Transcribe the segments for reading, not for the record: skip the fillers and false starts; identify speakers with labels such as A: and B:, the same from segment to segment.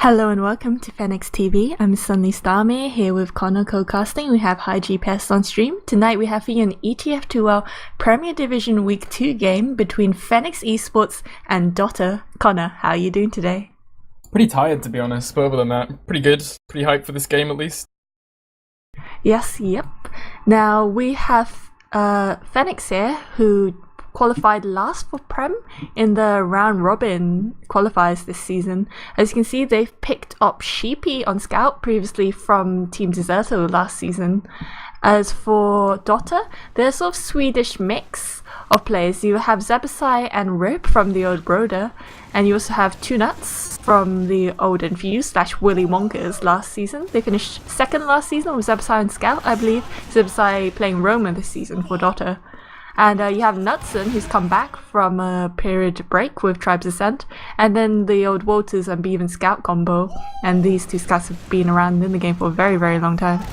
A: Hello and welcome to Fenneks TV. I'm Sunny Starmere here with Connor co-casting. We have High GPS on stream. Tonight we have for you an ETF2L Premier Division Week 2 game between Fenneks Esports and Dota. Connor, how are you doing today?
B: Pretty tired, to be honest, but other than that, pretty good. Pretty hyped for this game, at least.
A: Yes, yep. Now we have Fenneks here, who qualified last for Prem in the round robin qualifiers this season. As you can see, they've picked up Sheepy on Scout, previously from Team Deserto last season. As for Dota, they're a sort of Swedish mix of players. You have Zebasai and Rip from the old Broder, and you also have Two Nuts from the old Infuse / Willy Wonkers last season. They finished second last season with Zebasai and Scout, I believe. Zebasai playing Roma this season for Dota. And you have Nutson, who's come back from a period break with Tribes Ascent, and then the old Walters and Beaven Scout combo. And these two scouts have been around in the game for a very, very long time.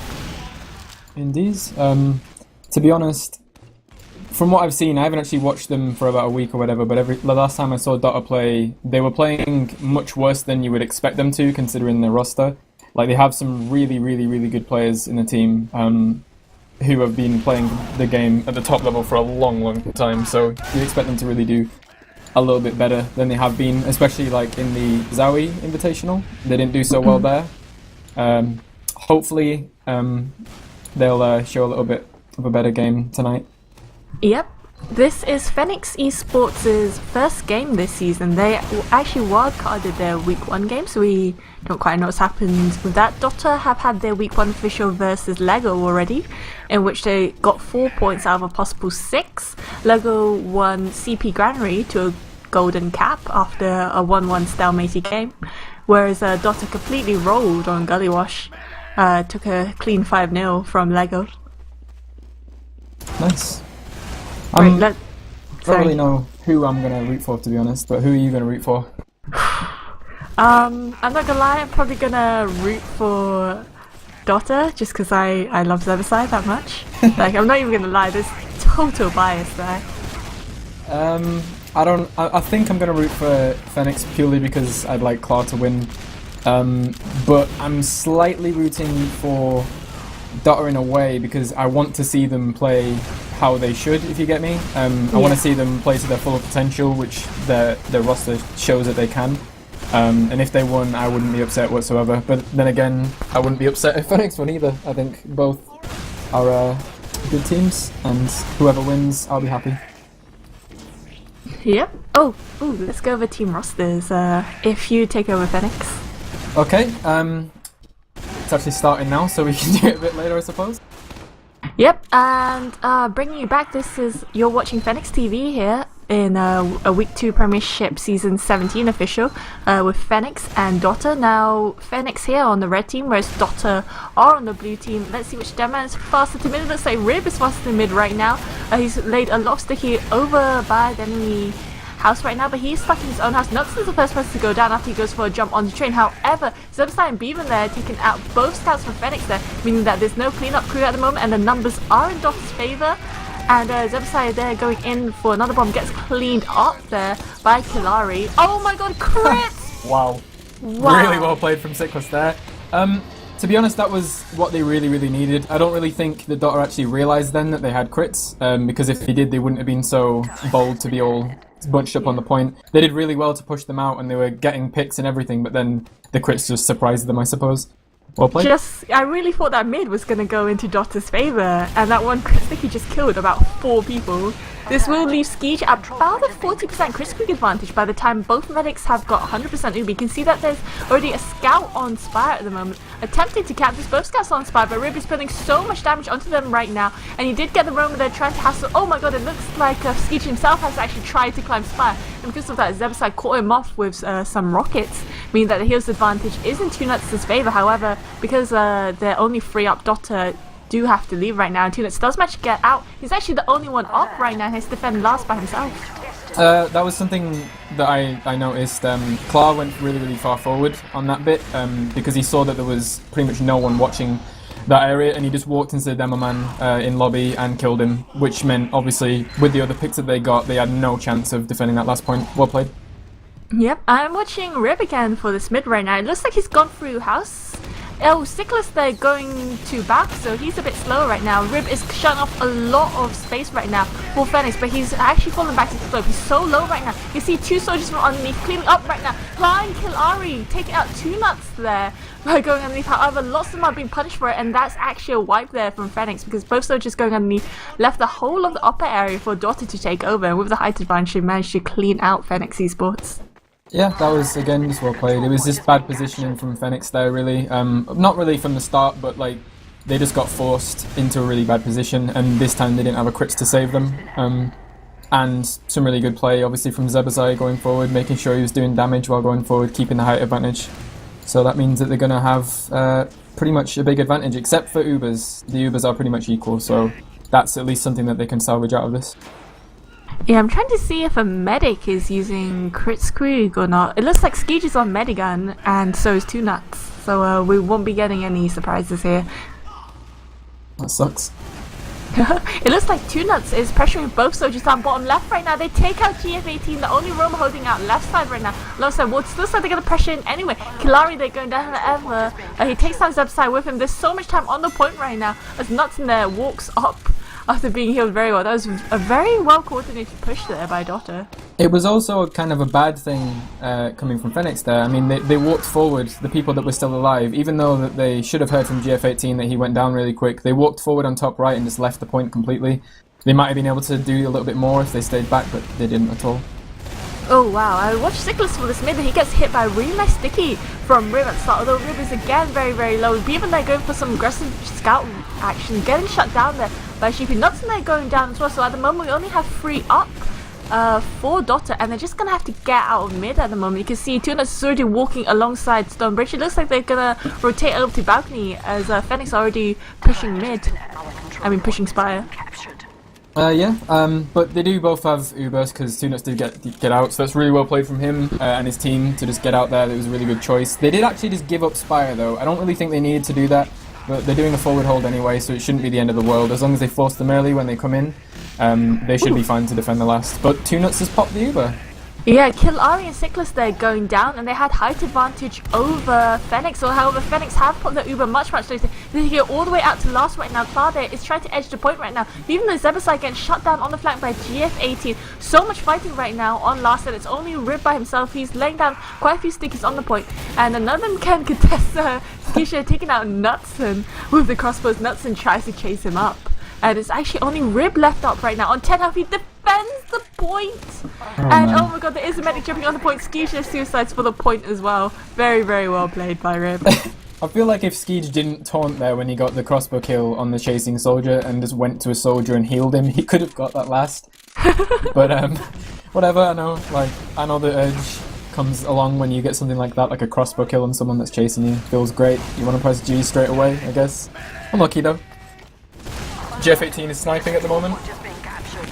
B: Indeed. To be honest, from what I've seen, I haven't actually watched them for about a week or whatever, but the last time I saw Dota play, they were playing much worse than you would expect them to, considering their roster. Like, they have some really, really, really good players in the team. Who have been playing the game at the top level for a long, long time, so you expect them to really do a little bit better than they have been, especially like in the Zowie Invitational. They didn't do so well there. Hopefully they'll show a little bit of a better game tonight.
A: Yep. This is Fenneks Esports' first game this season. They actually wildcarded their Week 1 game, so we don't quite know what's happened with that. Dota have had their Week 1 official versus Lego already, in which they got 4 points out of a possible 6. Lego won CP Granary to a golden cap after a 1-1 stalemate game, whereas Dota completely rolled on Gullywash, took a clean 5-0 from Lego.
B: Nice.
A: Right,
B: I don't really know who I'm going to root for, to be honest, but who are you going to root for?
A: I'm not gonna lie, I'm probably gonna root for Dota, just because I love Zebasai that much. Like, I'm not even gonna lie, there's total bias there.
B: I think I'm going to root for Fenneks purely because I'd like Claw to win, but I'm slightly rooting for Dota in a way because I want to see them play how they should, if you get me. I want to see them play to their full potential, which their roster shows that they can. And if they won, I wouldn't be upset whatsoever. But then again, I wouldn't be upset if Fenneks won either. I think both are good teams, and whoever wins, I'll be happy.
A: Yep. Oh, let's go over team rosters. If you take over Fenneks.
B: Okay. It's actually starting now, so we can do it a bit later, I suppose.
A: Yep, and bringing you back, you're watching Fenneks TV here in a Week 2 Premiership Season 17 official with Fenneks and Dota. Now, Fenneks here on the red team, whereas Dota are on the blue team. Let's see which Deadman is faster to mid. It looks like Rib is faster to mid right now. He's laid a lot of sticky over by the enemy house right now, but he's stuck in his own house. Nuts is the first person to go down after he goes for a jump on the train. However, Zebasai and Beaven there taking out both scouts from Fenneks there, meaning that there's no cleanup crew at the moment, and the numbers are in Dota's favour. And Zebasai there going in for another bomb, gets cleaned up there by Kilari. Oh my god, crits!
B: Wow. Really well played from Sickles there. To be honest, that was what they really, really needed. I don't really think the Dota actually realised then that they had crits, because if they did, they wouldn't have been so bold to be all bunched up on the point. They did really well to push them out, and they were getting picks and everything, but then the crits just surprised them, I suppose. Well played.
A: I really thought that mid was going to go into Dota's favour, and that one crit sticky just killed about 4 people. This will leave Skeech at about a 40% crit streak advantage by the time both medics have got 100% Ubi. You can see that there's already a scout on Spire at the moment, attempting to cap this. Both scouts on Spire, but Rib is putting so much damage onto them right now, and he did get the Roma there trying to hassle. Oh my god, it looks like Skeech himself has actually tried to climb Spire, and because of that, Zebasai caught him off with some rockets, meaning that the heal's advantage is in Two Nuts' favour. However, because they're only 3 up, Dota do have to leave right now, and Two Nuts does manage to get out. He's actually the only one up right now. He has to defend last by himself.
B: That was something that I noticed. Klar went really, really far forward on that bit because he saw that there was pretty much no one watching that area, and he just walked into the demo man in lobby and killed him, which meant obviously with the other picks that they got, they had no chance of defending that last point. Well played.
A: Yep, I'm watching Rib again for this mid right now. It looks like he's gone through house. Oh, Sickless there going to back, so he's a bit slow right now. Rib is shutting off a lot of space right now for Fenneks, but he's actually falling back to the slope. He's so low right now. You see two soldiers from underneath cleaning up right now. Flying Killari, taking out two nuts there by going underneath. However, lots of them are being punished for it, and that's actually a wipe there from Fenneks because both soldiers going underneath left the whole of the upper area for Daughter to take over. And with the height advantage, she managed to clean out Fenneks Esports.
B: Yeah, that was, again, just well played. It was just bad positioning from Fenneks there, really. Not really from the start, but, like, they just got forced into a really bad position, and this time they didn't have a crits to save them. And some really good play, obviously, from Zebazai going forward, making sure he was doing damage while going forward, keeping the height advantage. So that means that they're going to have pretty much a big advantage, except for Ubers. The Ubers are pretty much equal, so that's at least something that they can salvage out of this.
A: Yeah, I'm trying to see if a medic is using crit squeak or not. It looks like Skeege is on Medigun, and so is Two Nuts. So we won't be getting any surprises here.
B: That sucks.
A: It looks like Two Nuts is pressuring both soldiers down bottom left right now. They take out GF18, the only roam holding out left side right now. Alongside Woods, looks like they're going to pressure in anyway. Killari, they're going down ever. He takes down Zeb side with him. There's so much time on the point right now as Nuts in there walks up after being healed very well. That was a very well coordinated push there by Daughter.
B: It was also kind of a bad thing coming from Fenneks there. I mean, they walked forward, the people that were still alive, even though that they should have heard from GF18 that he went down really quick. They walked forward on top right and just left the point completely. They might have been able to do a little bit more if they stayed back, but they didn't at all.
A: Oh wow, I watched Sickless for this mid and he gets hit by a really nice sticky from Rib at the start, although Rib is again very, very low. Even they're going for some aggressive scout action, getting shut down there by Sheepy. Nuts and they're going down as well, so at the moment we only have 3 up for Daughter, and they're just going to have to get out of mid at the moment. You can see Two Nuts is already walking alongside Stonebridge. It looks like they're going to rotate over to balcony as Fenneks already pushing mid. I mean pushing Spire.
B: But they do both have Ubers because Two Nuts did get out, so that's really well played from him and his team to just get out there. It was a really good choice. They did actually just give up Spire though. I don't really think they needed to do that, but they're doing a forward hold anyway, so it shouldn't be the end of the world. As long as they force them early when they come in, they should be fine to defend the last. But Two Nuts has popped the Uber.
A: Yeah, Killari and Sickless there going down, and they had height advantage over Fenneks. So, however, Fenneks have put the Uber much later. They go all the way out to last right now. Claude is trying to edge the point right now. Even though Zebasai gets shut down on the flank by GF18. So much fighting right now on last, and it's only Rib by himself. He's laying down quite a few stickies on the point, and none of them can contest Skisha taking out Nutson with the crossbows. Nutson tries to chase him up. And it's actually only Rib left up right now. On 10 health, he defends the point. Oh my god, there is a medic jumping on the point. Skeege suicides for the point as well. Very, very well played by Rib.
B: I feel like if Skeege didn't taunt there when he got the crossbow kill on the chasing soldier and just went to a soldier and healed him, he could have got that last. But whatever, I know the urge comes along when you get something like that, like a crossbow kill on someone that's chasing you. Feels great. You want to press G straight away, I guess. Unlucky though. GF18 is sniping at the moment.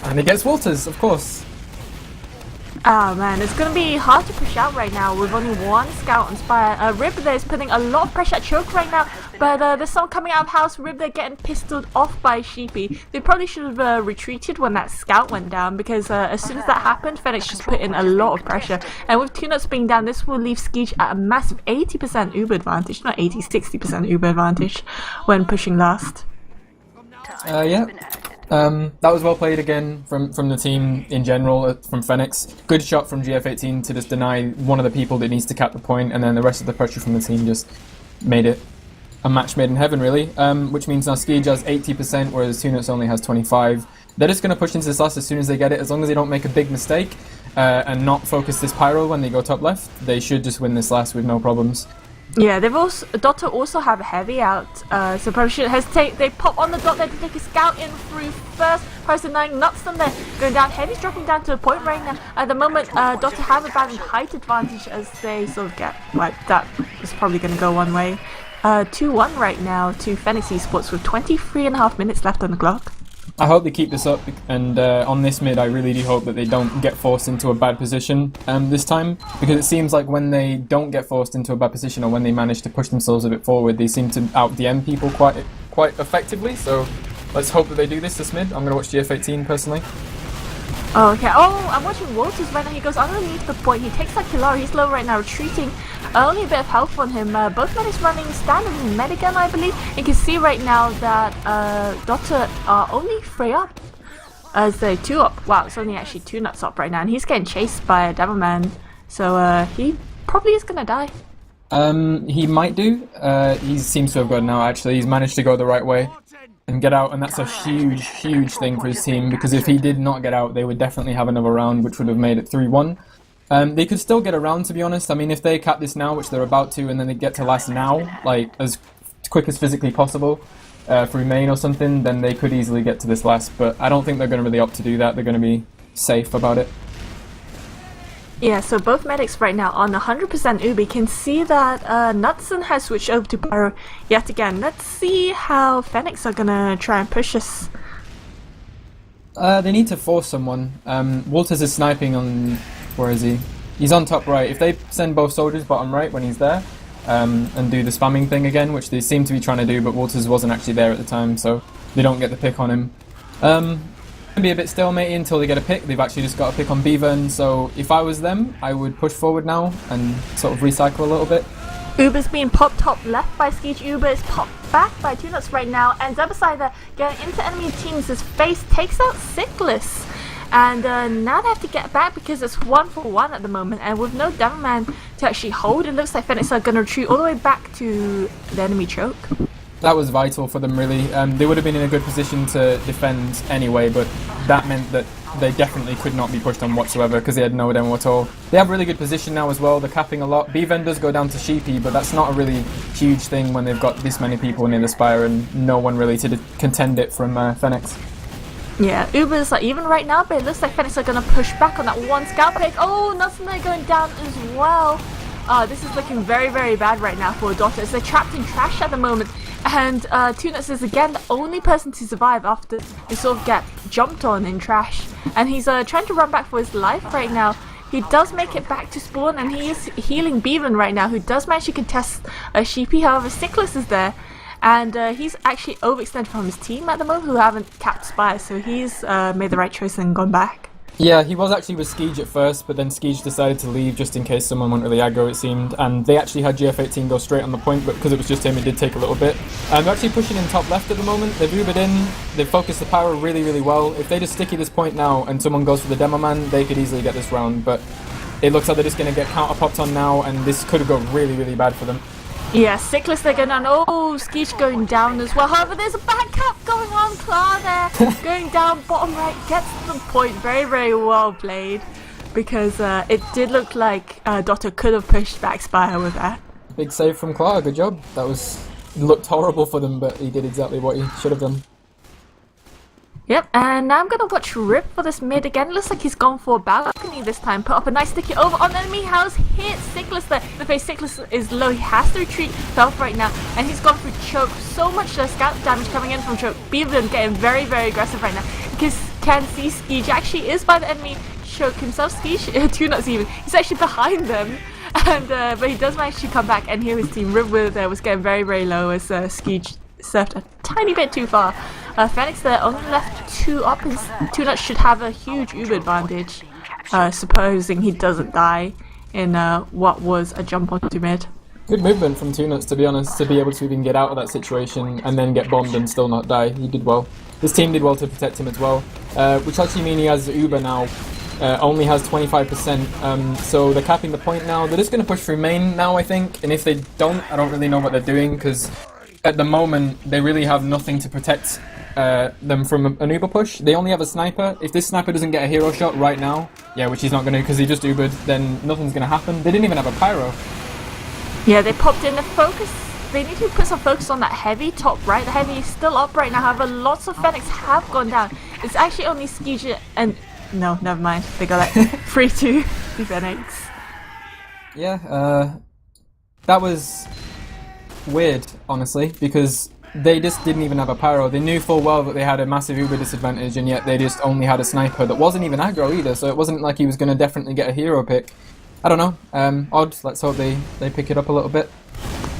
B: And he gets Walters, of course.
A: Oh man, it's going to be hard to push out right now with only one scout on Spire. Rib there is putting a lot of pressure at Choke right now, but there's someone coming out of house. Rib there getting pistoled off by Sheepy. They probably should have retreated when that scout went down, because as soon as that happened, Fenneks just put in a lot of pressure. And with Two Nuts being down, this will leave Skeege at a massive 80% Uber advantage, not 80, 60% Uber advantage when pushing last.
B: That was well played again from the team in general, from Fenneks. Good shot from GF18 to just deny one of the people that needs to cap the point, and then the rest of the pressure from the team just made it a match made in heaven, really. Which means now Skeege has 80%, whereas Two Nuts only has 25%. They're just going to push into this last as soon as they get it. As long as they don't make a big mistake and not focus this pyro when they go top left, they should just win this last with no problems.
A: Yeah, they've also Daughter also have a heavy out, so probably shouldn't hesitate. They pop on the dot there to take a scout in through first. Person 9 Nuts them there going down. Heavy's dropping down to a point right now. At the moment, Daughter have a balanced height advantage as they sort of get that is probably going to go one way. 2-1 right now to Fenneks Esports with 23.5 minutes left on the clock.
B: I hope they keep this up, and on this mid I really do hope that they don't get forced into a bad position this time, because it seems like when they don't get forced into a bad position, or when they manage to push themselves a bit forward, they seem to out-DM people quite effectively, so let's hope that they do this mid. I'm going to watch GF18 personally.
A: Oh, okay. Oh, I'm watching Walters right now. He goes underneath the point. He takes that Killari. He's low right now, retreating. Only a bit of health on him. Both medics running standard medigun, I believe. You can see right now that Dota are only 3 up. As they 2 up. Wow, it's only actually 2 nuts up right now. And he's getting chased by a Devilman. So he probably is going to die.
B: He might do. He seems to have gone now, actually. He's managed to go the right way and get out, and that's a huge, huge thing for his team, because if he did not get out, they would definitely have another round, which would have made it 3-1. They could still get around, to be honest. I mean, if they cap this now, which they're about to, and then they get to last now, like, as quick as physically possible, through main or something, then they could easily get to this last, but I don't think they're going to really opt to do that. They're going to be safe about it.
A: Yeah, so both medics right now on 100% Ubi can see that Knudsen has switched over to Pyro yet again. Let's see how Fenneks are gonna try and push us.
B: They need to force someone. Walters is sniping on... where is he? He's on top right. If they send both soldiers bottom right when he's there, and do the spamming thing again, which they seem to be trying to do, but Walters wasn't actually there at the time, so they don't get the pick on him. Be a bit stalematy until they get a pick. They've actually just got a pick on Beaver, so if I was them, I would push forward now and sort of recycle a little bit.
A: Uber's being popped top left by Skeech. Uber is popped back by 2 nuts right now, and Zebasider getting into enemy teams' face takes out Sickless. And now they have to get back because it's 1-for-1 at the moment, and with no Devilman to actually hold, it looks like Fenneks are going to retreat all the way back to the enemy choke.
B: That was vital for them, really. They would have been in a good position to defend anyway, but that meant that they definitely could not be pushed on whatsoever because they had no demo at all. They have really good position now as well. They're capping a lot. Beaven does go down to Sheepy, but that's not a really huge thing when they've got this many people near the Spire and no one really to contend it from Fenneks.
A: Yeah, Uber's like even right now, but it looks like Fenneks are going to push back on that one scout pick. Oh, Nelson they're going down as well. This is looking very, very bad right now for Dota as they're trapped in trash at the moment. And 2 nuts is again the only person to survive after they sort of get jumped on in trash. And he's trying to run back for his life right now. He does make it back to spawn and he is healing Beaven right now, who does manage to contest Sheepy. However, Sickless is there. And he's actually overextended from his team at the moment, who haven't capped Spire. So he's made the right choice and gone back.
B: Yeah, he was actually with Skeege at first, but then Skeege decided to leave just in case someone went really aggro, it seemed. And they actually had GF18 go straight on the point, but because it was just him, it did take a little bit. They're actually pushing in top left at the moment. They've Ubered in, they've focused the power really, really well. If they just sticky this point now and someone goes for the demo man, they could easily get this round. But it looks like they're just going to get counter-popped on now, and this could go really, really bad for them.
A: Yeah, Sickless they're going down. Oh, Skeech going down as well. However, there's a back cap going on. Clara there going down bottom right, gets the point. Very, very well played, because it did look like Dota could have pushed back Spire with that.
B: Big save from Clara, good job. That looked horrible for them, but he did exactly what he should have done.
A: Yep, and now I'm going to watch Rip for this mid again. Looks like he's gone for balcony this time. Put up a nice sticky over on enemy house. Hit Sickless there. The face Sickless is low. He has to retreat Felf right now. And he's gone for choke. So much scout damage coming in from choke. Beaven getting very, very aggressive right now. Because can see Skeege actually is by the enemy choke himself. Skeege, 2 nuts even. He's actually behind them. And but he does manage to come back and heal his team. Rip was getting very, very low as Skeege surfed a tiny bit too far. Fenneks there only left 2 up, and 2 nuts should have a huge Uber advantage, supposing he doesn't die in what was a jump onto mid.
B: Good movement from 2 nuts, to be honest, to be able to even get out of that situation and then get bombed and still not die. He did well. His team did well to protect him as well, which actually means he has Uber now. Only has 25%, so they're capping the point now. They're just going to push through main now, I think, and if they don't, I don't really know what they're doing, because at the moment they really have nothing to protect them from an Uber push. They only have a sniper. If this sniper doesn't get a hero shot right now, yeah, which he's not going to because he just Ubered, then nothing's going to happen. They didn't even have a pyro.
A: Yeah, they popped in the focus. They need to put some focus on that heavy top right. The heavy is still up right now. However, lots of Fenneks have gone down. It's actually only Skeege and... No, never mind. They got like 3-2 Fenneks.
B: Yeah, that was weird, honestly, because they just didn't even have a pyro. They knew full well that they had a massive Uber disadvantage, and yet they just only had a sniper that wasn't even aggro either, so it wasn't like he was going to definitely get a hero pick. I don't know. Odd. Let's hope they pick it up a little bit.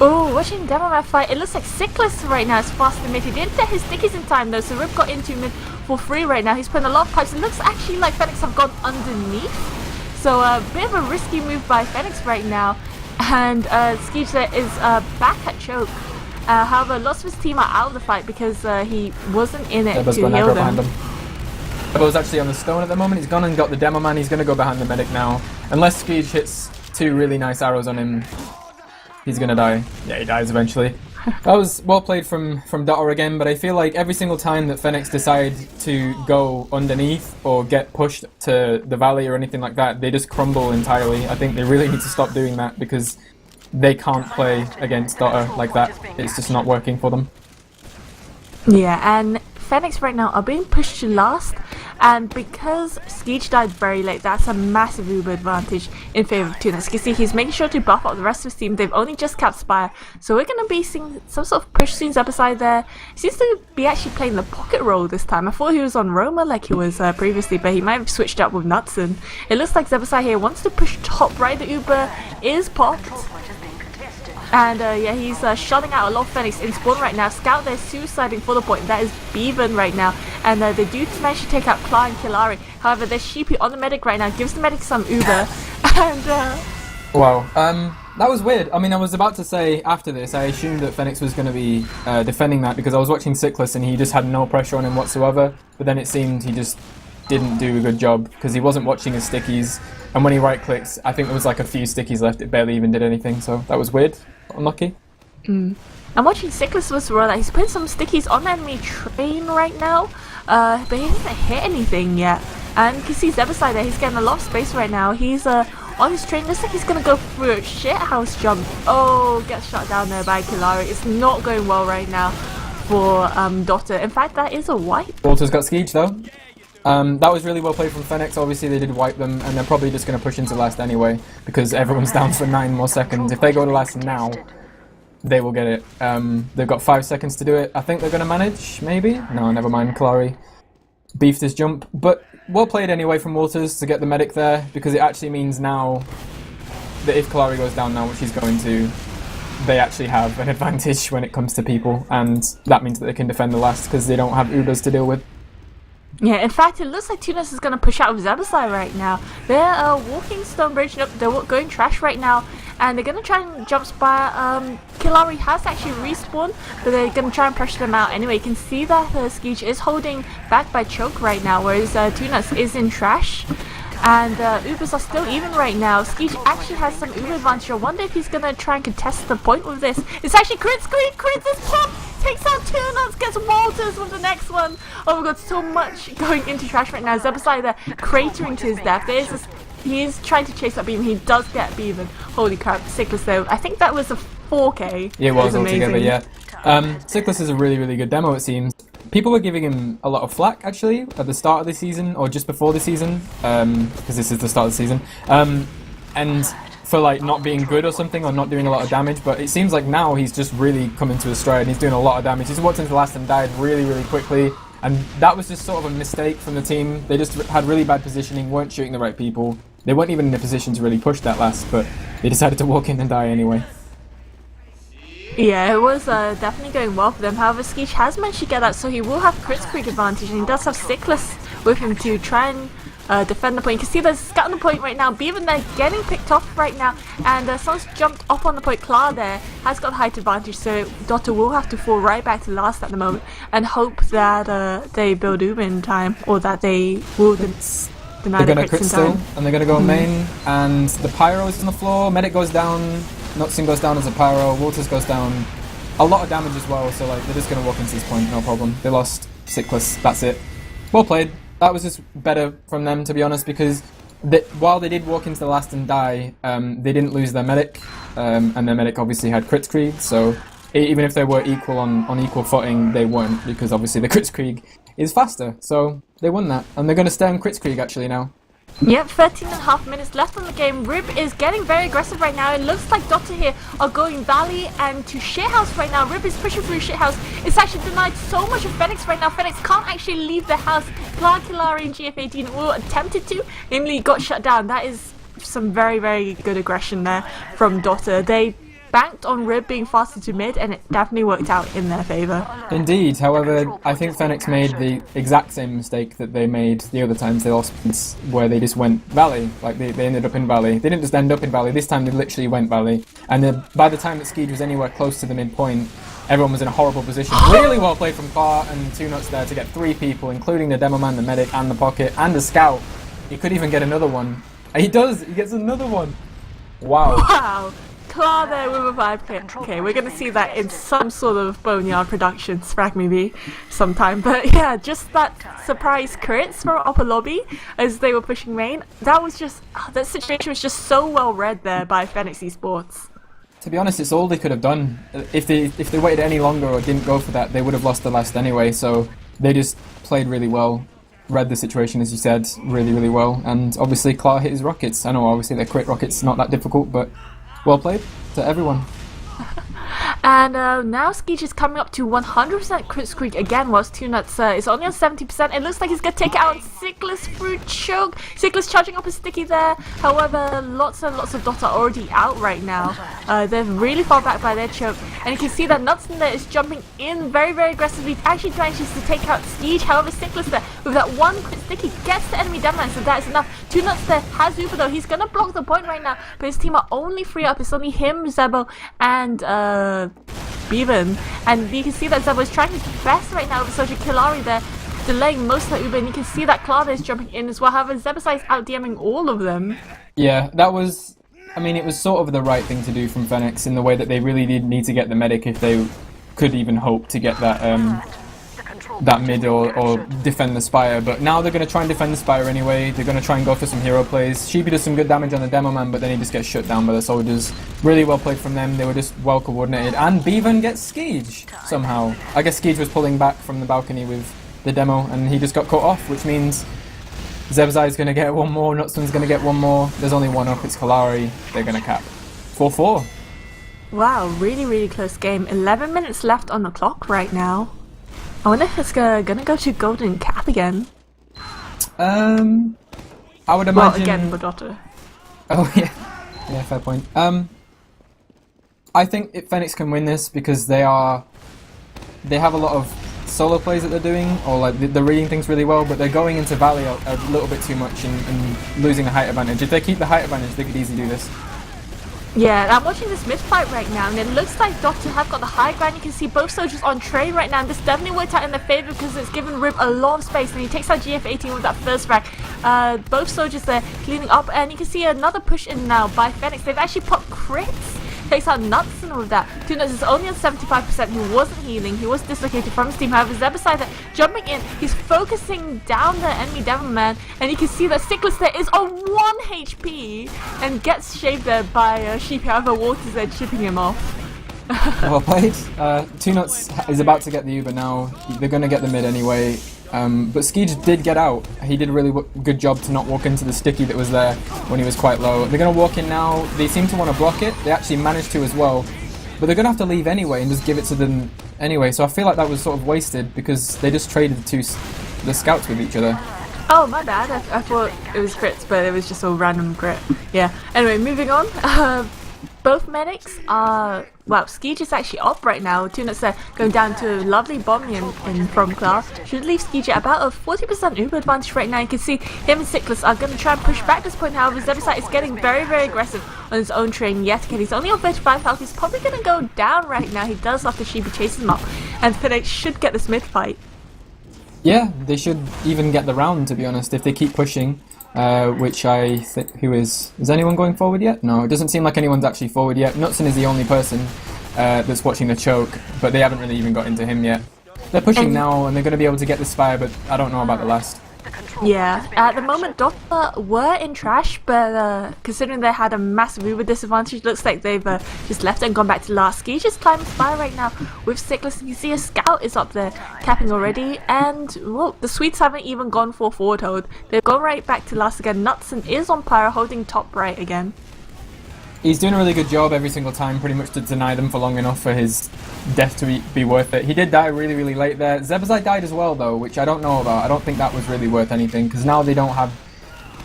A: Oh, watching Demo Man fight, it looks like Cyclist right now is faster mid. He didn't get his stickies in time though, so Rip got into mid for free right now. He's putting a lot of pipes. It looks actually like Fenneks have gone underneath. So a bit of a risky move by Fenneks right now. And Skeej there is back at choke. However, lots of his team are out of the fight because he wasn't in it to heal them.
B: Debo's actually on the stone at the moment. He's gone and got the Demo Man. He's going to go behind the medic now. Unless Skeej hits 2 really nice arrows on him, he's going to die. Yeah, he dies eventually. That was well played from Dottor again, but I feel like every single time that Fenneks decide to go underneath or get pushed to the valley or anything like that, they just crumble entirely. I think they really need to stop doing that because they can't play against Dottor like that. It's just not working for them.
A: Yeah, and Fenneks right now are being pushed to last, and because Skeej died very late, that's a massive Uber advantage in favour of Tunas. You can see he's making sure to buff up the rest of his team. They've only just capped Spire, so we're going to be seeing some sort of push scenes up beside there. He seems to be actually playing the pocket role this time. I thought he was on Roma like he was previously, but he might have switched up with Knudsen. It looks like Zebasai here wants to push top right. The Uber is popped. And yeah, he's shutting out a lot of Fenneks in spawn right now. Scout there suiciding for the point. That is Bevan right now. And they do manage to take out Klar and Killari. However, there's Sheepy on the medic right now. Gives the medic some Uber. And
B: wow. That was weird. I mean, I was about to say after this, I assumed that Fenneks was going to be defending that because I was watching Cyclist and he just had no pressure on him whatsoever. But then it seemed he just didn't do a good job because he wasn't watching his stickies. And when he right clicks, I think there was like a few stickies left. It barely even did anything. So that was weird. Unlucky.
A: I'm watching Cyclist was rather. He's putting some stickies on the enemy train right now, but he hasn't hit anything yet. And you can see Zebasai there. He's getting a lot of space right now. He's on his train. Looks like he's gonna go through a shithouse jump. Oh, gets shot down there by Killari. It's not going well right now for Dottor. In fact, that is a wipe.
B: Walter's got Skeej though. That was really well played from Fenneks. Obviously they did wipe them and they're probably just going to push into last anyway because everyone's down for 9 more seconds. If they go to last now, they will get it. They've got 5 seconds to do it. I think they're going to manage, maybe? No, never mind. Killari beefed his jump. But well played anyway from Walters to get the medic there because it actually means now that if Killari goes down now, which he's going to, they actually have an advantage when it comes to people, and that means that they can defend the last because they don't have Ubers to deal with.
A: Yeah, in fact, it looks like Tunas is going to push out with Zebasai right now. They're walking Stonebridge, nope, they're going trash right now, and they're going to try and jump Spire. Killari has actually respawned, but they're going to try and pressure them out anyway. You can see that Skeej is holding back by choke right now, whereas Tunas is in trash. And Ubers are still even right now. Skeej actually has some Uber advantage. I wonder if he's going to try and contest the point with this. It's actually crit screen, crits this pop! Takes out Tunas, gets Walters with the next one. Oh my god, so much going into trash right now. Zebasai there cratering to his death. He's trying to chase up Beaven. He does get Beaven. Holy crap, Cyclist though. I think that was a 4K.
B: Yeah, it was altogether, yeah. Cyclist is a really, really good demo, it seems. People were giving him a lot of flack, actually, at the start of the season, or just before the season, because this is the start of the season, and for like not being good or something, or not doing a lot of damage, but it seems like now he's just really coming to his stride, and he's doing a lot of damage. He's walked into the last and died really, really quickly, and that was just sort of a mistake from the team. They just had really bad positioning, weren't shooting the right people. They weren't even in a position to really push that last, but they decided to walk in and die anyway.
A: Yeah, it was definitely going well for them. However, Skeej has managed to get that, so he will have Crit's Creek advantage, and he does have Cyclist with him to try and defend the point. You can see there's a scout on the point right now. Beaven there getting picked off right now, and someone's jumped up on the point. Klar there has got height advantage, so Dottor will have to fall right back to last at the moment and hope that they build Uber in time, or that they will deny the crits in time.
B: And they're going to go main, and the Pyro is on the floor. Medic goes down. Knudsen goes down as a Pyro, Walters goes down, a lot of damage as well, so like they're just going to walk into this point, no problem. They lost Cyclist, that's it. Well played. That was just better from them, to be honest, because while they did walk into the last and die, they didn't lose their medic, and their medic obviously had Kritzkrieg, so even if they were equal on equal footing, they weren't, because obviously the Kritzkrieg is faster, so they won that, and they're going to stay on Kritzkrieg actually now.
A: Yep, 13.5 minutes left on the game. Rib is getting very aggressive right now. It looks like Dottor here are going Valley and to Shithouse right now. Rib is pushing through Shithouse. It's actually denied so much of Fenneks right now. Fenneks can't actually leave the house. Killari and GF18 all attempted to, namely got shut down. That is some very, very good aggression there from Dottor. They banked on Rib being faster to mid, and it definitely worked out in their favor.
B: Indeed, however, I think Fenneks made the exact same mistake that they made the other times they lost, where they just went Valley. Like, they ended up in Valley. They didn't just end up in Valley, this time they literally went Valley. And by the time that Skeege was anywhere close to the midpoint, everyone was in a horrible position. Really well played from Clar and 2Nuts there to get 3 people, including the Demo Man, the Medic, and the Pocket, and the Scout. He could even get another one. He does! He gets another one! Wow.
A: Wow! Clar there with a vibe kit. Okay, we're gonna see that in some sort of Boneyard Productions frag movie sometime. But yeah, just that surprise crits from upper lobby as they were pushing main. That was just, that situation was just so well read there by Fenneks Esports.
B: To be honest, it's all they could have done. If they waited any longer or didn't go for that, they would have lost the last anyway. So they just played really well, read the situation as you said, really, really well. And obviously Clar hit his rockets. I know obviously their crit rockets not that difficult, but well played to everyone.
A: And now Skeege is coming up to 100% crit streak again, whilst 2Nuts is only on 70%. It looks like he's going to take it out on Sickless through choke. Sickless charging up a sticky there. However, lots and lots of dots are already out right now. They're really far back by their choke. And you can see that Nutson there is jumping in very, very aggressively, actually trying to take out Skeege. However, Sickless there, with that one crit sticky, gets the enemy deadline, so that is enough. 2Nuts there has Uber though. He's going to block the point right now, but his team are only 3 up. It's only him, Zebo, and Bevan, and you can see that Zebo is trying his best right now with Soja Killari there, delaying most of that Uber, and you can see that Clar is jumping in as well. However, Zebasai is out DMing all of them. Yeah,
B: that was, I mean, it was sort of the right thing to do from Fenneks in the way that they really did need to get the medic if they could even hope to get that mid or defend the Spire, but now they're going to try and defend the Spire anyway. They're going to try and go for some hero plays. Sheepy does some good damage on the Demo Man, but then he just gets shut down by the soldiers. Really well played from them. They were just well coordinated, and Bevan gets Skeege somehow. I guess Skeege was pulling back from the balcony with the Demo, and he just got cut off, which means Zebazai's going to get one more, Nutsman's going to get one more. There's only one up, it's Killari. They're going to cap 4-4.
A: Wow, really, really close game. 11 minutes left on the clock right now. I wonder if it's gonna go to Golden Cap again.
B: I would imagine.
A: Well, again for Dota.
B: Oh yeah, fair point. I think Fenneks can win this because they have a lot of solo plays that they're doing, or like they're reading things really well, but they're going into Valley a little bit too much and losing a height advantage. If they keep the height advantage, they could easily do this.
A: Yeah, I'm watching this mid fight right now, and it looks like Dota have got the high ground. You can see both soldiers on trade right now, and this definitely worked out in their favor because it's given Rib a lot of space, and he takes out GF18 with that first frag. Both soldiers there cleaning up, and you can see another push in now by Fenneks. They've actually put crits. Takes out Nutson with that. 2Nuts is only on 75%. He wasn't healing. He was dislocated from his team. However, Zebasai there jumping in. He's focusing down the enemy Devilman, and you can see that Sickless there is on 1 HP and gets shaved there by Sheepy. However, Water's there chipping him off.
B: Well played. 2Nuts is about to get the Uber now. They're going to get the mid anyway. But Skeege did get out. He did a really good job to not walk into the sticky that was there when he was quite low. They're going to walk in now. They seem to want to block it. They actually managed to as well. But they're going to have to leave anyway and just give it to them anyway. So I feel like that was sort of wasted because they just traded the scouts with each other.
A: Oh, my bad. I thought it was crits, but it was just a random crit. Yeah. Anyway, moving on. Both medics are... Wow, Skeege is actually up right now. 2Nuts there going down to a lovely bomb in from Clar. Should leave Skeege at about a 40% Uber advantage right now. You can see him and Sickless are going to try and push back this point. However, Zebasai is getting very, very aggressive on his own train yet again. He's only on 35 health. He's probably going to go down right now. He does after Sheepy chases him up. And Fenneks should get this mid fight.
B: Yeah, they should even get the round, to be honest, if they keep pushing. Which I think, who is anyone going forward yet? No, it doesn't seem like anyone's actually forward yet. Nutson is the only person that's watching the choke, but they haven't really even got into him yet. They're pushing now, and they're going to be able to get the Spire, but I don't know about the last.
A: Yeah, at the moment Dota were in trash, but considering they had a massive Uber disadvantage, looks like they've just left and gone back to last. Ski just climbing Spire right now with Sickless. You can see a Scout is up there capping already, and well, the Swedes haven't even gone for forward hold. They've gone right back to last again. Nutson is on Pyro holding top right again.
B: He's doing a really good job every single time, pretty much to deny them for long enough for his death to be worth it. He did die really, really late there. Zebazai died as well, though, which I don't know about. I don't think that was really worth anything, because now they don't have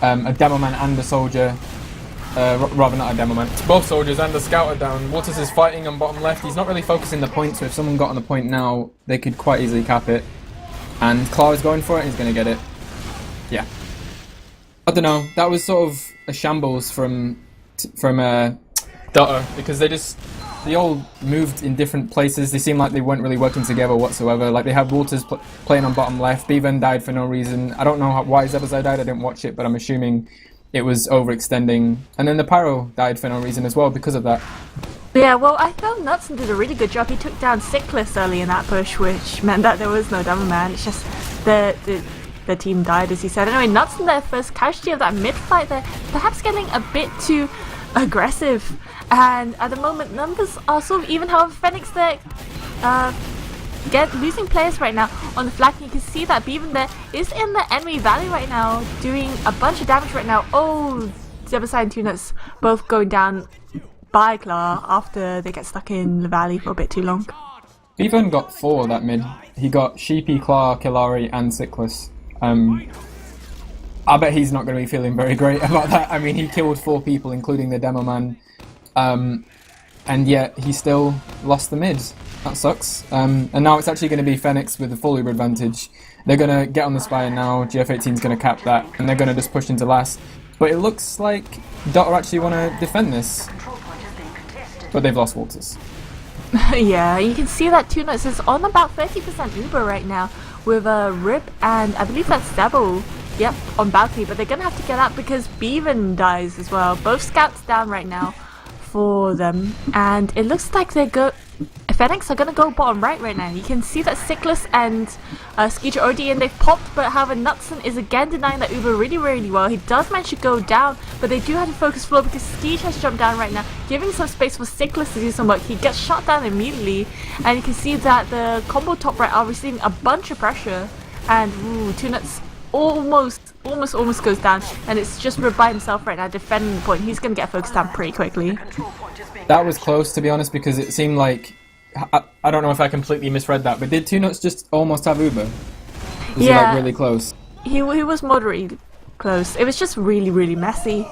B: a Demo Man and a Soldier rather not a demo man. Both soldiers and the scout are down. Waters is fighting on bottom left. He's not really focusing the point, so if someone got on the point now, they could quite easily cap it. And Clara's going for it, and he's going to get it. Yeah. I don't know. That was sort of a shambles from Dota, because they all moved in different places. They seemed like they weren't really working together whatsoever. Like, they had Waters playing on bottom left. Bevan died for no reason. I don't know why Zebazai died. I didn't watch it, but I'm assuming it was overextending. And then the Pyro died for no reason as well because of that.
A: Yeah, well, I felt Knudsen did a really good job. He took down Sickless early in that push, which meant that there was no Demo Man. It's just the team died, as he said. Anyway, Knudsen, their first casualty of that mid-fight there, perhaps getting a bit too aggressive. And at the moment, numbers are sort of even. However, Fenneks there losing players right now on the flank. You can see that Bevan there is in the enemy valley right now, doing a bunch of damage right now. Oh, Zebasai and Tunuts both going down by Klar after they get stuck in the valley for a bit too long.
B: Bevan got 4 that mid. He got Sheepy, Klar, Killari, and Sickless. I bet he's not going to be feeling very great about that. I mean, he killed 4 people, including the Demo Man. And yet he still lost the mid. That sucks. And now it's actually going to be Fenneks with the full Uber advantage. They're going to get on the Spire now. GF18 is going to cap that, and they're going to just push into last. But it looks like Dota actually want to defend this. But they've lost Walters.
A: Yeah, you can see that Tunuts is on about 30% Uber right now with a Rip and I believe that's Zebo. Yep, on balcony, but they're going to have to get out because Bevan dies as well. Both scouts down right now for them, and it looks like Fenneks are going to go bottom right now. You can see that Sickless and Skeeter already in, they've popped, but however Knudsen is again denying that Uber really well. He does manage to go down, but they do have to focus floor because Skeeter has to jump down right now, giving some space for Sickless to do some work. He gets shot down immediately, and you can see that the combo top right are receiving a bunch of pressure, and Tunuts almost goes down, and it's just Rib by himself right now defending the point. He's going to get focused down pretty quickly.
B: That was close, to be honest, because it seemed like I don't know if I completely misread that, but did Tunuts just almost have Uber? Was he like really close?
A: He was moderately close. It was just really messy.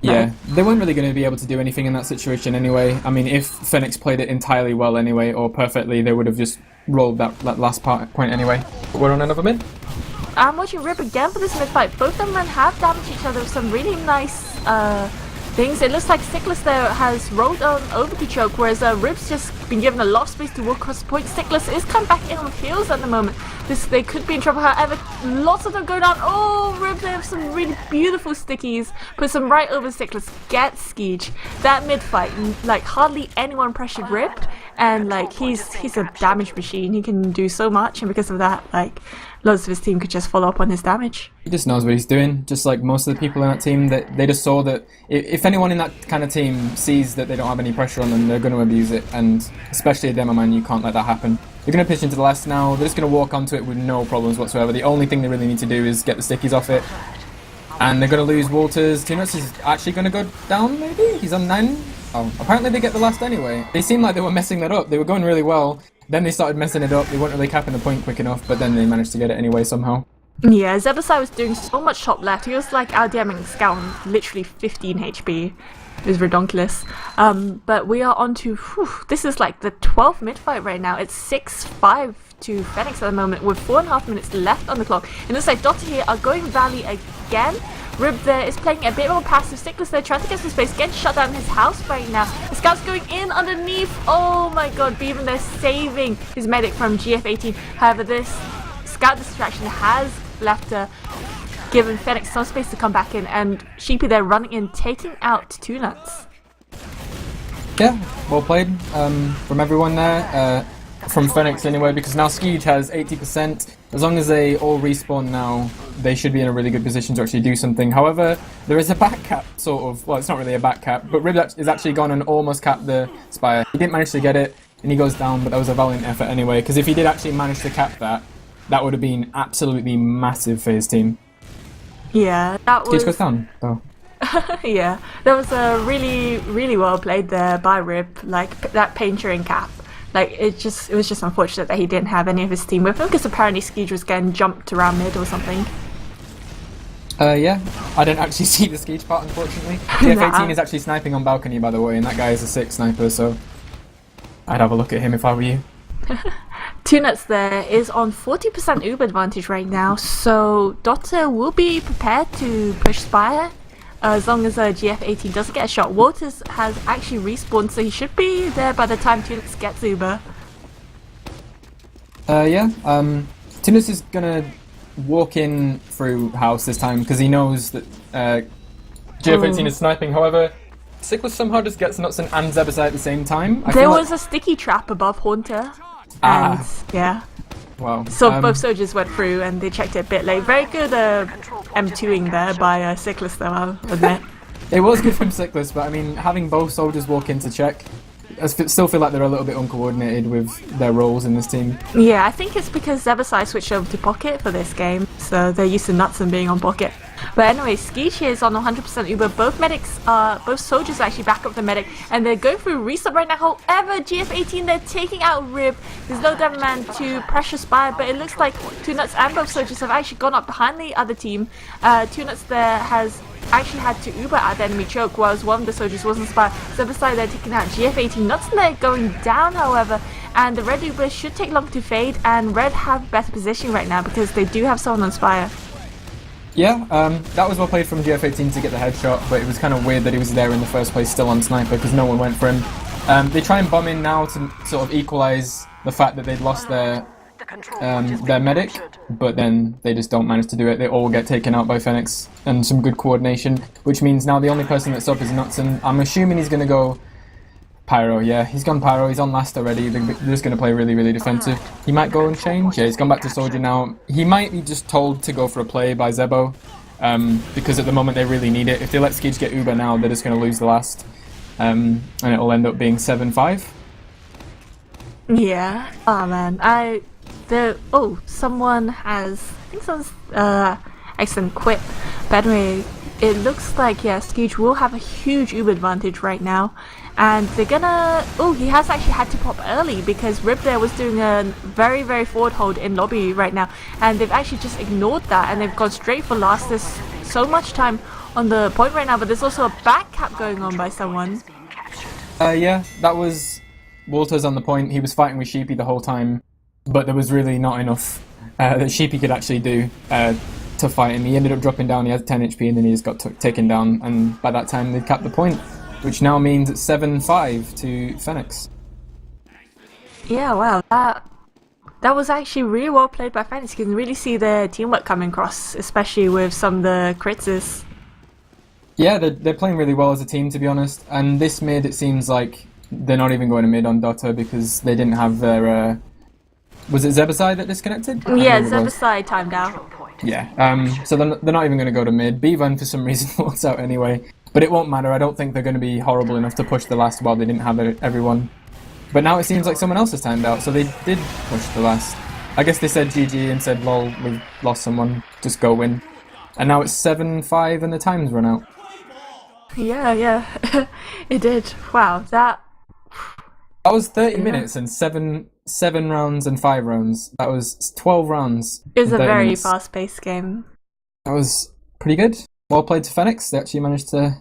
B: Yeah, they weren't really going to be able to do anything in that situation anyway. I mean, if Fenneks played it entirely well anyway, or perfectly, they would have just rolled that last point anyway. But we're on another mid.
A: I'm watching Rip again for this mid-fight. Both of them have damaged each other with some really nice things. It looks like Sickless there has rolled on over to choke, whereas Rip's just been given a lot of space to walk across the point. Sickless is coming back in with heals at the moment. They could be in trouble, however, lots of them go down. Oh, Rip, they have some really beautiful stickies. Puts them right over Sickless. Get Skeech. That mid-fight, like, hardly anyone pressured Rip, and, like, he's a damage machine. He can do so much, and because of that, like, lots of his team could just follow up on his damage.
B: He just knows what he's doing, just like most of the people in that team. That they just saw that if anyone in that kind of team sees that they don't have any pressure on them, they're going to abuse it, and especially a Demo Man, you can't let that happen. They're going to pitch into the last now. They're just going to walk onto it with no problems whatsoever. The only thing they really need to do is get the stickies off it, and they're going to lose Walters. Tunuts is actually going to go down, maybe? He's on 9? Oh, apparently they get the last anyway. They seemed like they were messing that up. They were going really well. Then they started messing it up. They weren't really capping the point quick enough, but then they managed to get it anyway somehow.
A: Yeah, Zebasai was doing so much top left. He was like out-DMing Scout on literally 15 HP. It was redonkulous. But we are on to... this is like the 12th mid-fight right now. It's 6-5 to Fenneks at the moment with 4.5 minutes left on the clock. And it looks like Dota here are going Valley again. Rib there is playing a bit more passive. Sickless there trying to get some space, getting shut down in his house right now. The Scout's going in underneath. Oh my god, Bevan there saving his medic from GF18. However, this Scout distraction has left given Fenneks some space to come back in, and Sheepy there running in, taking out Tunuts.
B: Yeah, well played from everyone there. From Fenneks anyway, because now Skeege has 80%. As long as they all respawn now, they should be in a really good position to actually do something. However, there is a back cap, sort of. Well, it's not really a back cap, but Rib is actually gone and almost capped the Spire. He didn't manage to get it, and he goes down, but that was a valiant effort anyway, because if he did actually manage to cap that, that would have been absolutely massive for his team.
A: Yeah, that was...
B: Skeege goes down, though.
A: Yeah, that was really well played there by Rib, like that painter cap. Like, it was just unfortunate that he didn't have any of his team with him, because apparently Skeege was getting jumped around mid or something.
B: Yeah, I didn't actually see the Skeech part, unfortunately. TF18
A: Nah.
B: is actually sniping on balcony, by the way, and that guy is a 6 sniper, so I'd have a look at him if I were you.
A: Two Nuts there is on 40% Uber advantage right now, so Dota will be prepared to push Spire as long as GF18 doesn't get a shot. Waters has actually respawned, so he should be there by the time Two Nuts gets Uber.
B: Yeah, Tunis is gonna walk in through house this time because he knows that GF18 is sniping. However, Cyclus somehow just gets Nutson and Zebasai at the same time.
A: There was a sticky trap above Haunter, and yeah.
B: Wow.
A: So both soldiers went through and they checked it a bit late. Very good M2ing there by Cyclus, though, I'll admit.
B: It was good from Cyclus, but I mean, having both soldiers walk in to check, I still feel like they're a little bit uncoordinated with their roles in this team.
A: Yeah, I think it's because Zebasai switched over to Pocket for this game, so they're used to Nutson being on Pocket. But anyway, Skeech is on 100% Uber. Both soldiers actually back up the medic, and they're going through reset right now. However, GF18, they're taking out Rib. There's no Devil Man to pressure Spire, but it looks like Two Nuts and both soldiers have actually gone up behind the other team. Two Nuts there has actually had to Uber at the enemy choke, whilst one of the soldiers wasn't Spire. So beside they're taking out GF18. Nuts and they're going down, however, and the Red Uber should take long to fade, and Red have better positioning right now because they do have someone on Spire.
B: Yeah, that was well played from GF18 to get the headshot, but it was kind of weird that he was there in the first place still on sniper because no one went for him. They try and bomb in now to sort of equalise the fact that they'd lost their medic, but then they just don't manage to do it. They all get taken out by Fenneks and some good coordination, which means now the only person that's up is Nutson. I'm assuming he's going to go Pyro. Yeah, he's gone Pyro. He's on last already. They're just going to play really, really defensive. He might go and change. Yeah, he's gone back to Soldier now. He might be just told to go for a play by Zebo, because at the moment they really need it. If they let Skeech get Uber now, they're just going to lose the last, and it'll end up being 7-5.
A: Yeah. Oh man, someone has, I think someone's excellent quit. But anyway, it looks like, yeah, Skeech will have a huge Uber advantage right now. And they're gonna, he has actually had to pop early because Rib there was doing a very, very forward hold in lobby right now. And they've actually just ignored that and they've gone straight for last. There's so much time on the point right now, but there's also a back cap going on by someone.
B: Yeah, that was Walters on the point. He was fighting with Sheepy the whole time, but there was really not enough that Sheepy could actually do to fight him. He ended up dropping down, he had 10 HP and then he just got taken down, and by that time they'd capped the point, which now means it's 7-5 to Fenneks.
A: Yeah, wow, that was actually really well played by Fenneks. You can really see their teamwork coming across, especially with some of the crits.
B: Yeah, they're playing really well as a team, to be honest, and this mid it seems like they're not even going to mid on Dota because they didn't have their... was it Zebasai that disconnected?
A: Yeah, Zebasai timed out.
B: Yeah, so they're not even going to go to mid. B-Van for some reason walks out anyway. But it won't matter, I don't think they're going to be horrible enough to push the last while they didn't have everyone. But now it seems like someone else has timed out, so they did push the last. I guess they said GG and said, lol, we've lost someone, just go win. And now it's 7-5 and the time's run out.
A: Yeah, it did. Wow, that
B: was 30 minutes and 7 rounds and 5 rounds. That was 12 rounds.
A: It was a very fast-paced game.
B: That was pretty good. Well played to Fenneks. They actually managed to